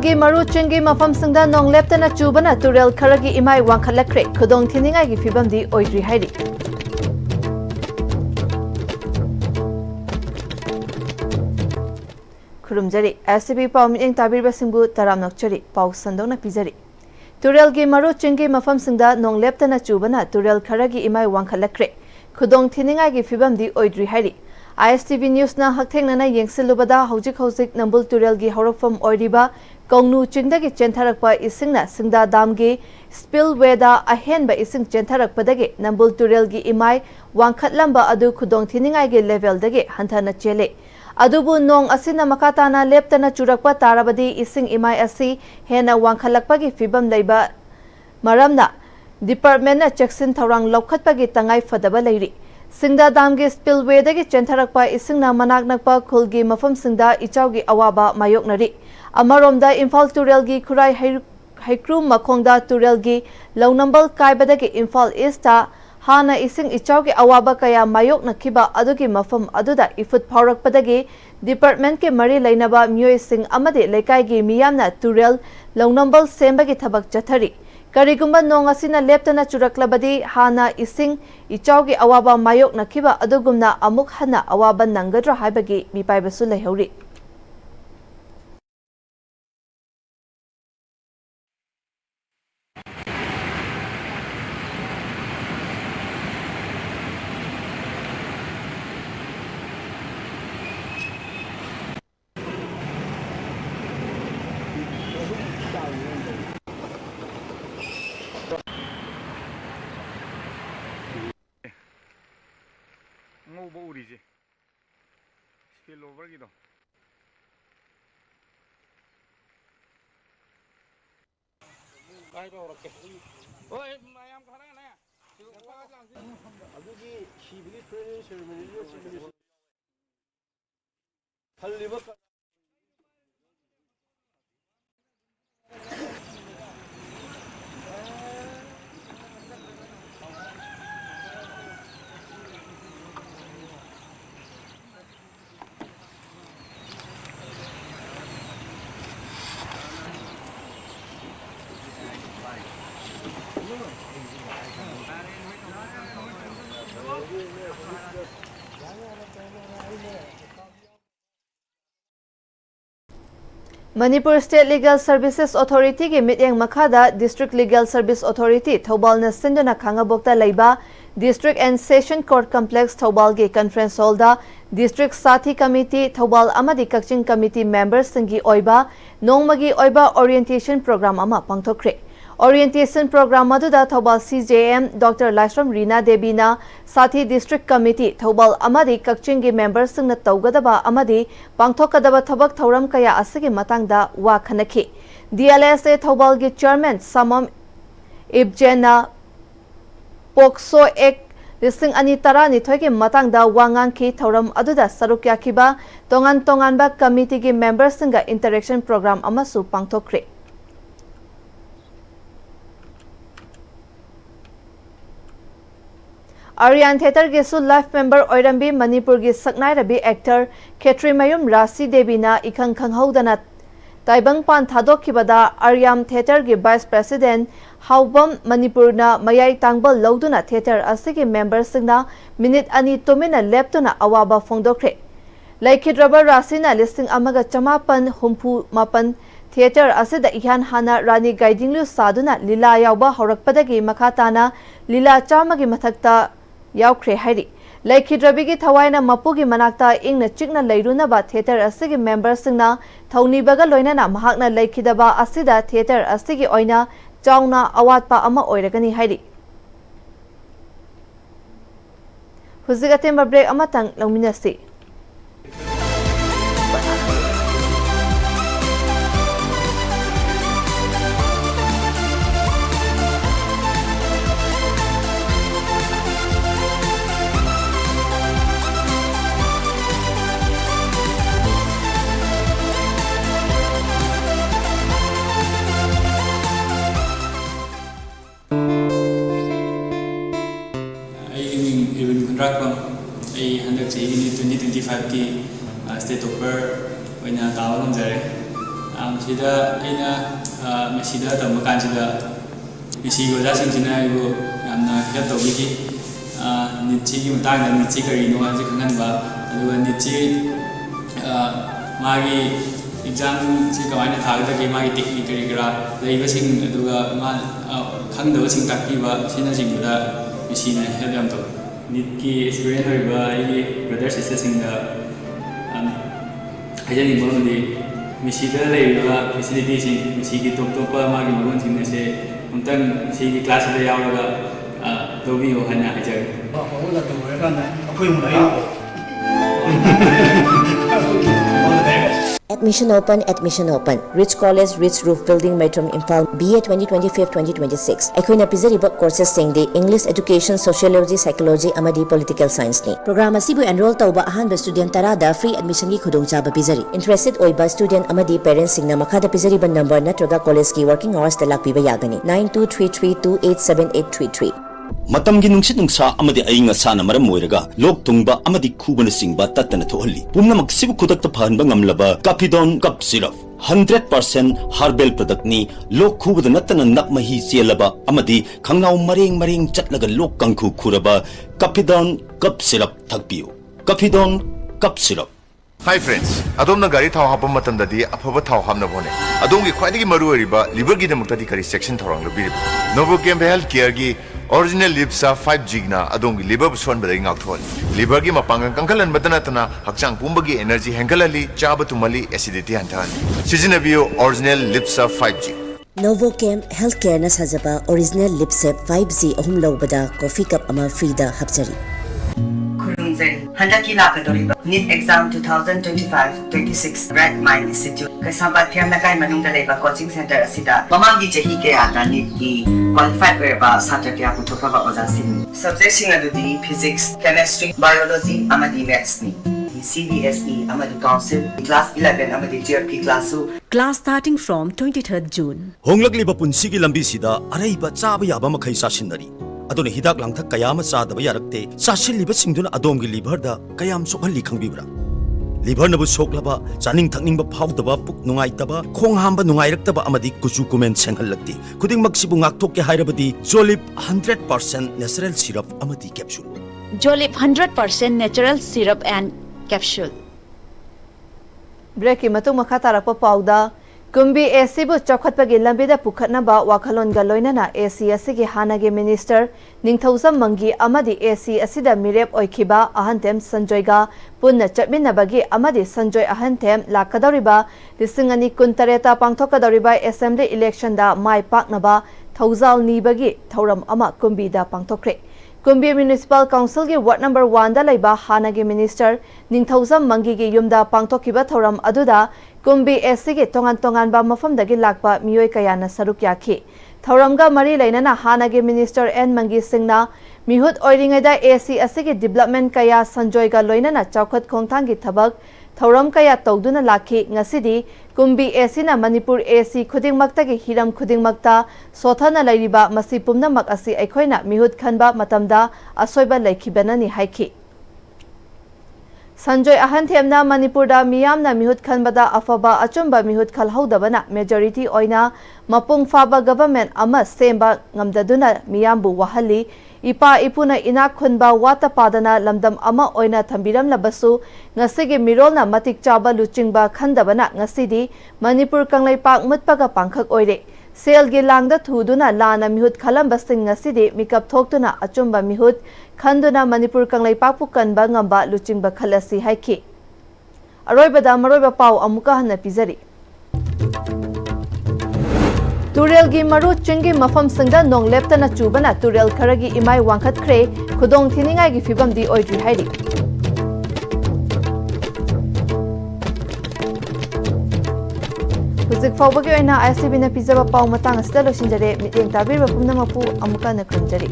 Turelgi maru chingi mafam singda nong leptana chubana turel kharagi imai wangkhalakre khudong thiningai gi fibam di oidri hairi. Khurumjari ACB pau mieng tabirba singbu taram nokchari pau sandongna pijari. Turelgi maru chingi mafam singda nong leptana chubana turel kharagi imai wangkhalakre khudong thiningai gi fibam di oidri hairi. Am-Istv News na hakthengna yengsilubada hojik nambul turelgi horofam oiriba Kongnu chingdagi chentharakpa isingna singda damgi spillway da ahenba ising chentharakpadagi nambul turelgi imai wangkhatlamba adu khudong thiningai ge level dagi hanthana chele. Adubu nong asina makatana leptana churakpa tarabadi ising imai asi hena wangkhalakpagi fibam leiba maramna department na cheksin thorang lokhatpagi tangai fadaba leiri. Singda damgi spillway dagi chentharakpa isingna manak nakpa khulgi mafam singda ichaugi awaba mayoknari. Amaromda Imphal turelgi khurai haikru makhongda turelgi launambal kaibadagi Imphal East hana ising ichaugi awaba kaya mayok nakhiba adugi mafam aduda ifut phaurakpadagi department ke mari lainaba myoi sing amade lekai gi miyamna turel launambal sembagi thabak chathari. Karigumba nong asina leptana churaklabadi hana ising ichaugi awaba mayok nakhiba adugumna amuk hana awaba nangadra haibagi mipaibasu lehauri. Ngobo uriji spill over gido kai ba oroke oi mayam khara na adugi shibili training ceremony khalliba Manipur State Legal Services Authority ki mityeng makhada District Legal Service Authority Thobal na sinduna khangabokta leiba District and Session Court Complex Thobal gi Conference Hall da District Sathi Committee Thobal amadi Kaching Committee members singi oiba nongmagi oiba orientation program ama pangthokre. Orientation program aduda Thobal CJM Dr. Laisram Rina Devi na Sathi District Committee Thobal amadi Kaching gi members singna tawgadaba amadi pangthokadaba thabak thauram kaya asigi matangda wa khanaki. DLSA Thobal gi Chairman Samam Ibjena Pokso Ek Listing Anitara Nithoki matangda wangang ki thauram aduda sarukya kiba tongan ba committee gi members singa interaction program amasu pangthokre. Aryan Theater Gesu life member Oirambi Manipur gi Saknai Rabi actor Khetri Mayum Rasi Devi na ikhang khanghaudana Taibang Pan Thadokibada Aryam Theater gi Vice President Haubam Manipur na Mayai Tangbal Lauduna Theater asigi members singna minute ani tumina leptuna awaba fongdokre. Laikhidraba Rasi na listing amaga chamapan humpu mapan Theater asida ihan hana Rani guiding lu saduna lila yauba horakpadagi makatana lila chamagi mathakta yaukre hairi. Laikhidrabigi thawaina mapugi manakta ingna chikna leirunaba theater asigi members singna thawnibaga loinana mahakna laikhidaba asida theater asigi oina chauna awatpa ama oiragani hairi. Huzigatemba break amatang longminasi. I 2025 की state of birth वैना तावलम जरे ꯃꯁꯤꯗ ꯑꯩꯅ ꯃꯁꯤꯗ ꯇꯝꯕ ꯀꯥꯟꯁꯤꯗ ꯃꯁꯤꯒꯤ ꯑꯣꯖꯥꯁꯤꯡꯁꯤꯅ ꯑꯩꯕꯨ ꯌꯥꯝꯅ ꯍꯦꯜꯞ ꯇꯧꯕꯤꯈꯤ ꯅꯤꯠꯁꯤꯒꯤ ꯃꯇꯥꯡꯗ ꯅꯤꯠꯁꯤ ꯀꯔꯤꯅꯣ ꯍꯥꯏꯕꯁꯤ ꯈꯪꯍꯟꯕ ꯑꯗꯨꯒ ꯅꯤꯠꯁꯤ ꯃꯥꯒꯤ ꯑꯦꯛꯖꯥꯝꯁꯤ ꯀꯃꯥꯏꯅ ꯊꯥꯒꯗꯒꯦ ꯃꯥꯒꯤ ꯇꯦꯛꯅꯤꯛ ꯀꯔꯤ ꯀꯔꯥ ꯂꯩꯕꯁꯤꯡ ꯑꯗꯨꯒ ꯃꯥ ꯈꯪꯗꯕꯁꯤꯡ ꯇꯥꯛꯄꯤꯕ ꯑꯁꯤꯅꯆꯤꯡꯕꯗ ꯃꯁꯤꯅ ꯍꯦꯜꯞ ꯌꯥꯝ ꯇꯧꯏ ꯅꯤꯠꯀꯤ ꯑꯦꯛꯁꯄꯤꯔꯤꯌꯦꯟꯁ ꯑꯣꯏꯕ ꯑꯩꯒꯤ ꯕ꯭ꯔꯗꯔ ꯁꯤꯁꯇꯔꯁꯤꯡꯗ ꯍꯥꯏꯖꯅꯤꯡꯕ ꯑꯃꯗꯤ ꯃꯁꯤꯗ ꯂꯩꯔꯤꯕ ꯐꯦꯁꯤꯂꯤꯇꯤꯁꯤꯡ ꯃꯁꯤꯒꯤ ꯇꯣꯞ ꯇꯣꯞꯄ ꯃꯥꯒꯤ ꯃꯒꯨꯟꯁꯤꯡ ꯑꯁꯦ ꯑꯃꯨꯛꯇꯪ ꯃꯁꯤꯒꯤ क्लासꯁꯤꯗ ꯌꯥꯎꯔꯒ ꯂꯧꯕꯤꯌꯣ ꯍꯥꯏꯅ ꯍꯥꯏꯖꯒꯦ Admission open. Rich College, Rich Roof Building, Metrum Impal, BA 2025-2026. Aikoina pizariba courses singdi English Education, Sociology, Psychology, amadi Political Science ni. Program asibu enroll tauba ahanba student tarada free admission gi khudongchaba pizari. Interested oiba student amadi parents singna makhada pizariba number natraga college ki working hours da lakpiba yagani 9233287833. ꯃꯇꯝꯒꯤ ꯅꯨꯡꯁꯤꯠ ꯅꯨꯡꯁꯥ ꯑꯃꯗꯤ ꯑꯏꯪ ꯑꯁꯥꯅ ꯃꯔꯝ ꯑꯣꯏꯔꯒ ꯂꯣꯛ ꯊꯨꯡꯕ ꯑꯃꯗꯤ ꯈꯨꯕꯅ ꯆꯤꯡꯕ ꯇꯠꯇꯅ ꯊꯣꯛꯍꯜꯂꯤ ꯄꯨꯝꯅꯃꯛ ꯁꯤꯕꯨ ꯈꯨꯗꯛꯇ ꯐꯍꯟꯕ ꯉꯝꯂꯕ ꯀꯥꯐꯤꯗꯣꯟ ꯀꯞ ꯁꯤꯔꯞ 100% ꯍꯥꯔꯕꯦꯜ ꯄ꯭ꯔꯗꯛꯅꯤ ꯂꯣꯛ ꯈꯨꯕꯗ ꯅꯠꯇꯅ ꯅꯞ ꯃꯍꯤ ꯆꯦꯜꯂꯕ ꯑꯃꯗꯤ ꯈꯪꯅꯥꯎ ꯃꯔꯦꯡ ꯆꯠꯂꯒ ꯂꯣꯛ ꯀꯪꯈꯨ ꯈꯨꯔꯕ ꯀꯥꯐꯤꯗꯣꯟ ꯀꯞ syrup ꯊꯛꯄꯤꯌꯨ ꯀꯥꯐꯤꯗꯣꯟ cup syrup Hi friends, adomna gari thau hapam matamdadi afaba thau hamna bone. Adongi khwaidagi maru oriba liver gi damuktadi kari section thorang lobiri. Novochem Health Care gi original Lipsa 5G na adongi liver buswan badai ngakthol. Liver gi mapangang kangkalan badana tana hakchang pumbagi energy hengalali chaba tumali acidity hantan. Sizinabiyo original Lipsa 5G. Novochem Healthcare na sajaba original Lipsep 5G ahum lawbada coffee cup ama free da hapjari. Handaki lakadoriba NEET exam 2025-26 Red Mind Institute kasabat phiyam na kai manung da leba coaching center asida mamagi jahi ke ata NEET ki qualified weba satra kya puthokra ba ojasin subject sing adudi physics chemistry biology amadi maths ni CBSE amadi council class 11 amadi GRP class starting from 23rd June honglakliba punsigi lambi sida araiba chaba yaba makhai sasinari adone hidak langthak kayama sadaba yarakte sasilliba singduna adomgi liver da kayam sokhalli khangbibra liver nabu soklaba chaning thakningba phawdaba puk nungaitaba khong hamba nungairaktaba amadi kuchu kumen senghallakti khuding maksibu ngaktokke hairabadi Jolip 100% natural syrup amadi capsule Jolip 100% natural syrup and capsule Break matung makha tarakpa pauda Kumbi AC bu chokhatpagi lambida pukhatnaba wakhalonga loinana AC asigi hanage minister Ningthausam Mangi amadi AC asida mirep oikhiba ahantem Sanjoyga punna chapminabagi amadi Sanjoy ahantem lakadoriba lisingani kuntareta pangthokadoriba assembly election da mai paknaba Thauzal nibagi thauram ama Kumbi da pangthokre Kumbi Municipal Council gi Ward number 1 da laiba hanage minister Ningthausam Mangi gi yumda pangthokiba thauram aduda Kumbi AC gi tongan ba mafamdagi lakpa miyoi kayana saruk yakhi Thauramga mari lainana hanage minister N Mangi Singna mihut oiringaida AC asigi development kaya Sanjoy ga loinana chawkhat khongthangi thabak Thauram kaya tawduna lakhi ngasidi Kumbi AC na Manipur AC khudingmaktagi hiram khudingmakta sothana lairiba masi pumnamak asi aikhoina mihut khanba matamda asoiba laikhibanani haiki Sanjoy ahanthemna Manipur da miyamna mihut khanbada afaba achumba mihut khalhaudabana majority oina mapung faba government ama semba ngamdaduna miyambu wahali ipa ipuna ina khunba wata padana lamdam ama oina thambiram labasu ngasigi mirolna matik chaba luchingba khandabana ngasidi Manipur kanglaipak mutpaga pangkhak oire Selgi langda thuduna lana mihut khalamba sing ngasidi mikap thoktuna achumba mihut khanduna Manipur kanglaipak pu kanba ngamba luchingba khalasi haiki aroibada maroiba pau amuka hanna pizari Turel gi maru chingi mafam singda nong leptana chubana turel kharagi imai wangkhat khre khudong thiningai gi fibam di oidri hairi Huzik fawbagi oina ISTV na pizza ba pau matang asda lo sinjare miteng tabir ba pumna mapu amuka na kranjari